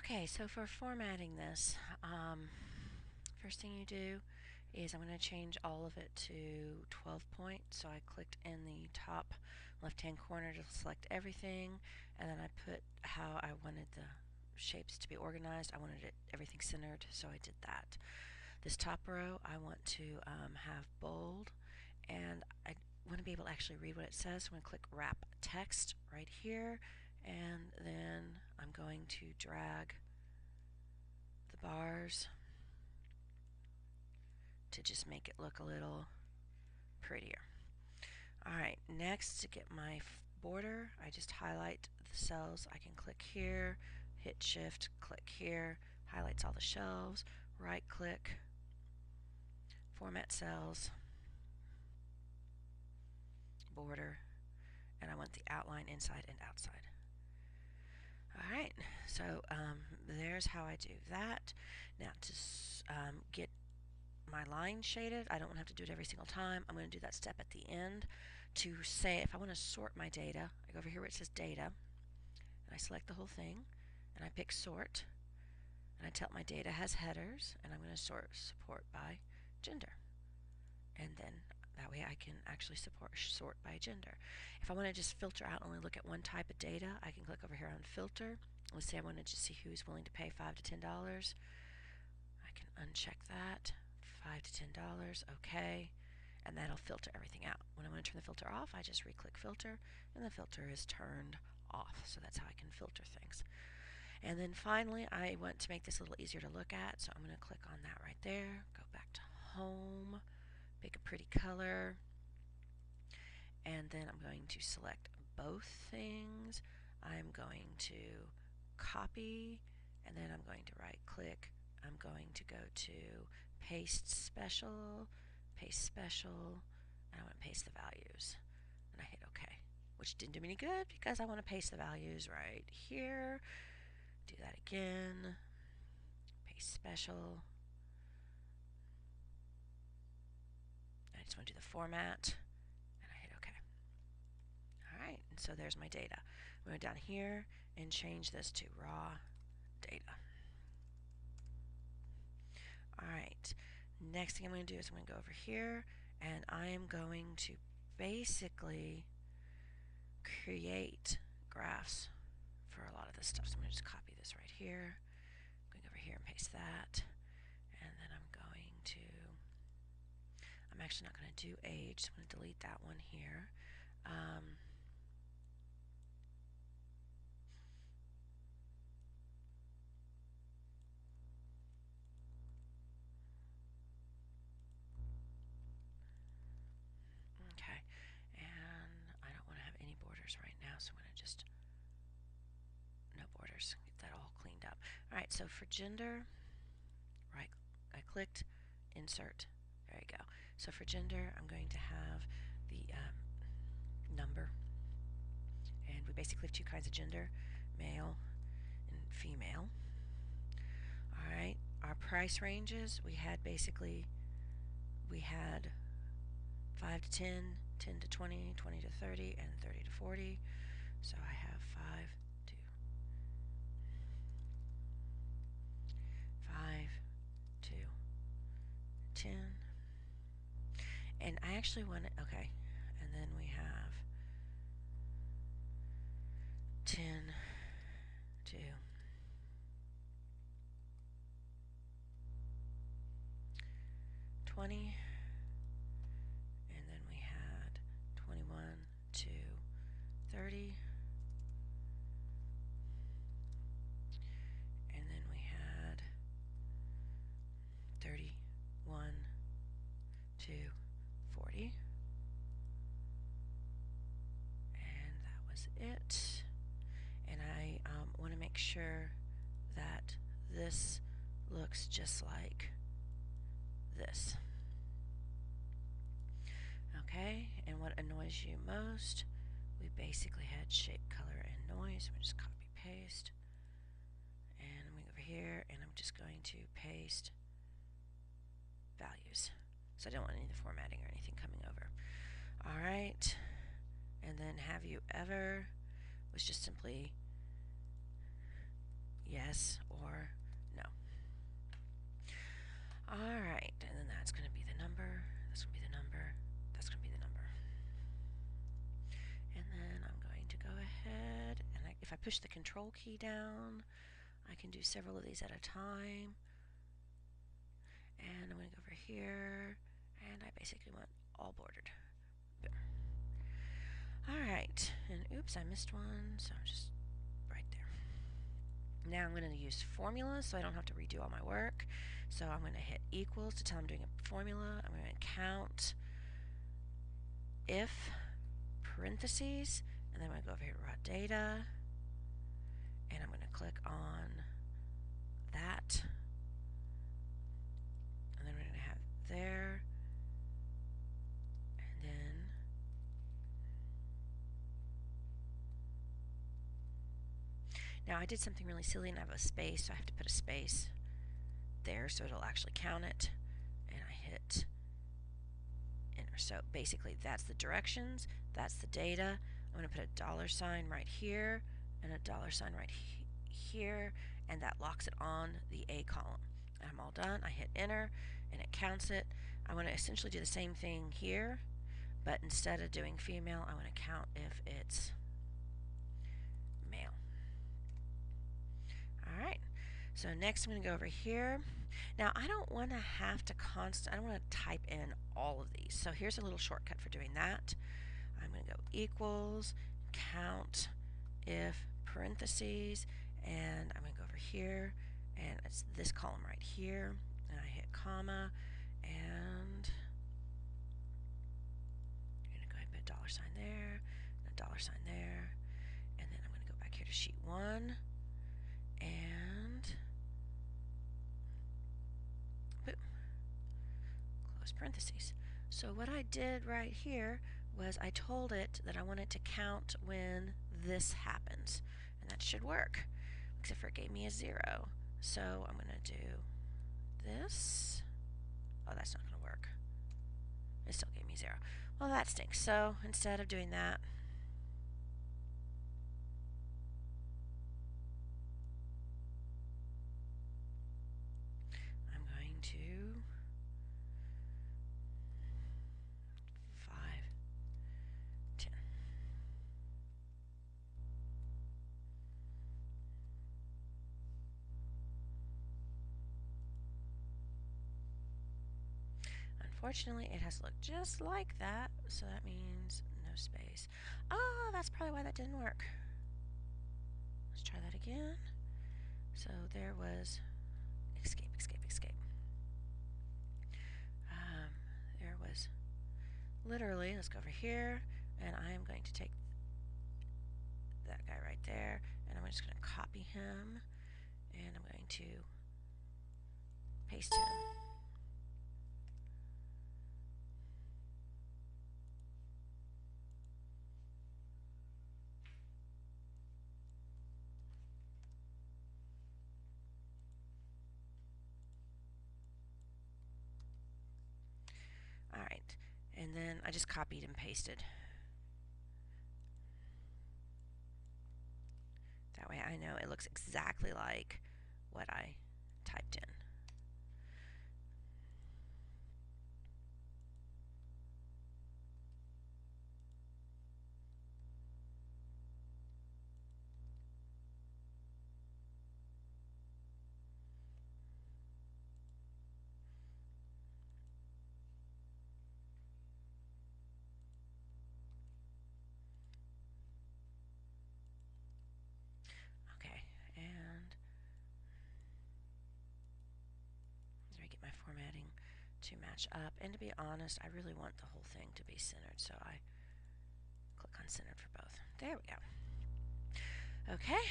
Okay, so for formatting this, first thing you do is I'm going to change all of it to 12 point. So I clicked in the top left-hand corner to select everything, and then I put how I wanted the shapes to be organized. I wanted everything centered, so I did that. This top row I want to have bold, and I want to be able to actually read what it says. So I'm going to click wrap text right here, and then I'm going to drag the bars to just make it look a little prettier. Alright, next, to get my border, I just highlight the cells. I can click here, hit shift, click here, highlights all the shelves, right click, format cells, border, and I want the outline inside and outside. Alright, so there's how I do that. Now to get my line shaded, I don't want to have to do it every single time. I'm going to do that step at the end to say if I want to sort my data. I go over here where it says data, and I select the whole thing, and I pick sort, and I tell my data has headers, and I'm going to sort by gender. And then that way I can actually sort by gender. If I want to just filter out and only look at one type of data, I can click over here on filter. Let's say I want to just see who's willing to pay $5 to $10. I can uncheck that. $5 to $10, okay, and that'll filter everything out. When I want to turn the filter off, I just re-click filter, and the filter is turned off. So that's how I can filter things. And then finally, I want to make this a little easier to look at, so I'm going to click on that right there, go back to home, pick a pretty color, and then I'm going to select both things. I'm going to copy, and then I'm going to right click. I'm going to go to paste special, and I want to paste the values, and I hit OK, which didn't do me any good because I want to paste the values right here. Do that again, paste special. I just want to do the format, and I hit OK. Alright, and so there's my data. I'm going down here and change this to raw data. Alright, next thing I'm going to do is I'm going to go over here, and I am going to basically create graphs for a lot of this stuff. So I'm going to just copy this right here, going over here and paste that, and then I'm actually not going to do age, so I'm going to delete that one here. Okay, and I don't want to have any borders right now, so I'm going to just, no borders, get that all cleaned up. Alright, so for gender, right, I clicked, insert, there you go. So for gender, I'm going to have the number, and we basically have two kinds of gender, male and female. Alright, our price ranges, we had 5 to 10, 10 to 20, 20 to 30, and 30 to 40. So I have 5 to 10. And I actually want it, okay, and then we have 10 to 20, and then we had 21 to 30, and then we had 31 to 40, and that was it. And I want to make sure that this looks just like this. Okay, and what annoys you most? We basically had shape, color, and noise. We just copy paste, and I'm going over here, and I'm just going to paste values. So I don't want any of the formatting or anything coming over. Alright, and then have you ever was just simply yes or if I push the control key down, I can do several of these at a time. And I'm going to go over here, and I basically want all bordered. Boom. Alright, and oops, I missed one, so I'm just right there. Now I'm going to use formulas so I don't have to redo all my work. So I'm going to hit equals to tell I'm doing a formula. I'm going to count if parentheses, and then I'm going to go over here to raw data, and I'm going to click on that, and then we're going to have there, and then now I did something really silly and I have a space, so I have to put a space there so it'll actually count it, and I hit enter. So basically that's the directions, that's the data. I'm going to put a $sign right here and a $sign right here, and that locks it on the A column. And I'm all done. I hit enter and it counts it. I want to essentially do the same thing here, but instead of doing female, I want to count if it's male. Alright, so next I'm going to go over here. Now I don't want to have to I don't want to type in all of these. So here's a little shortcut for doing that. I'm going to go equals, count, if, parentheses, and I'm going to go over here, and it's this column right here, and I hit comma, and I'm going to go ahead and put a $sign there, and a $sign there, and then I'm going to go back here to sheet 1, and boom, close parentheses. So what I did right here was I told it that I want it to count when this happens, and that should work, except for it gave me a 0. So I'm going to do this. Oh, that's not going to work. It still gave me 0. Well, that stinks. So instead of doing that, I'm going to 5, 10. Unfortunately, it has to look just like that, so that means no space. Oh, that's probably why that didn't work. Let's try that again. So there was escape, escape, escape. There was literally, let's go over here, and I am going to take that guy right there, and I'm just going to copy him, and I'm going to paste him. Alright, and then I just copied and pasted. That way I know it looks exactly like what I typed in. Okay, and I get my formatting to match up. And to be honest, I really want the whole thing to be centered, so I click on centered for both. There we go. Okay,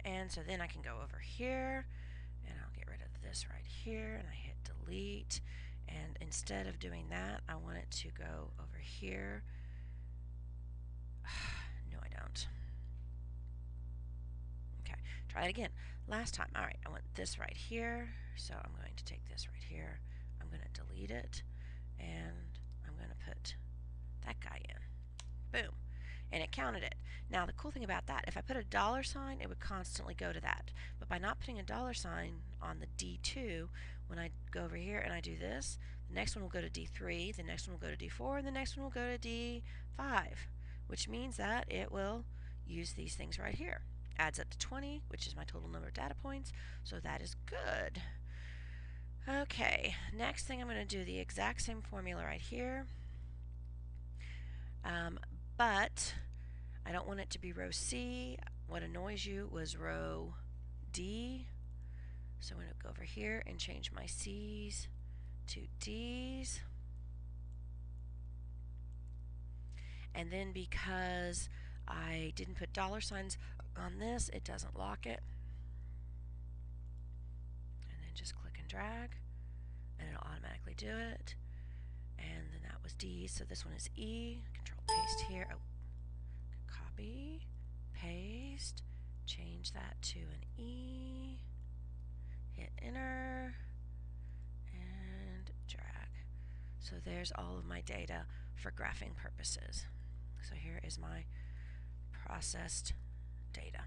and so then I can go over here, and I'll get rid of this right here, and I hit delete. And instead of doing that, I want it to go over here. No, I don't. Okay, try it again. Last time. Alright, I want this right here, so I'm going to take this right here. I'm going to delete it, and I'm going to put that guy in. Boom. And it counted it. Now, the cool thing about that, if I put a $sign, it would constantly go to that. But by not putting a $sign on the D2, when I go over here and I do this, the next one will go to D3, the next one will go to D4, and the next one will go to D5, which means that it will use these things right here adds up to 20, which is my total number of data points, so that is good. Okay, next thing I'm going to do the exact same formula right here, but I don't want it to be row C. What annoys you was row D, so I'm going to go over here and change my C's to D's. And then because I didn't put dollar signs on this, it doesn't lock it. And then just click and drag, and it'll automatically do it. And then that was D, so this one is E. Control paste here. Oh, copy, paste, change that to an E, hit enter, and drag. So there's all of my data for graphing purposes. So here is my processed data.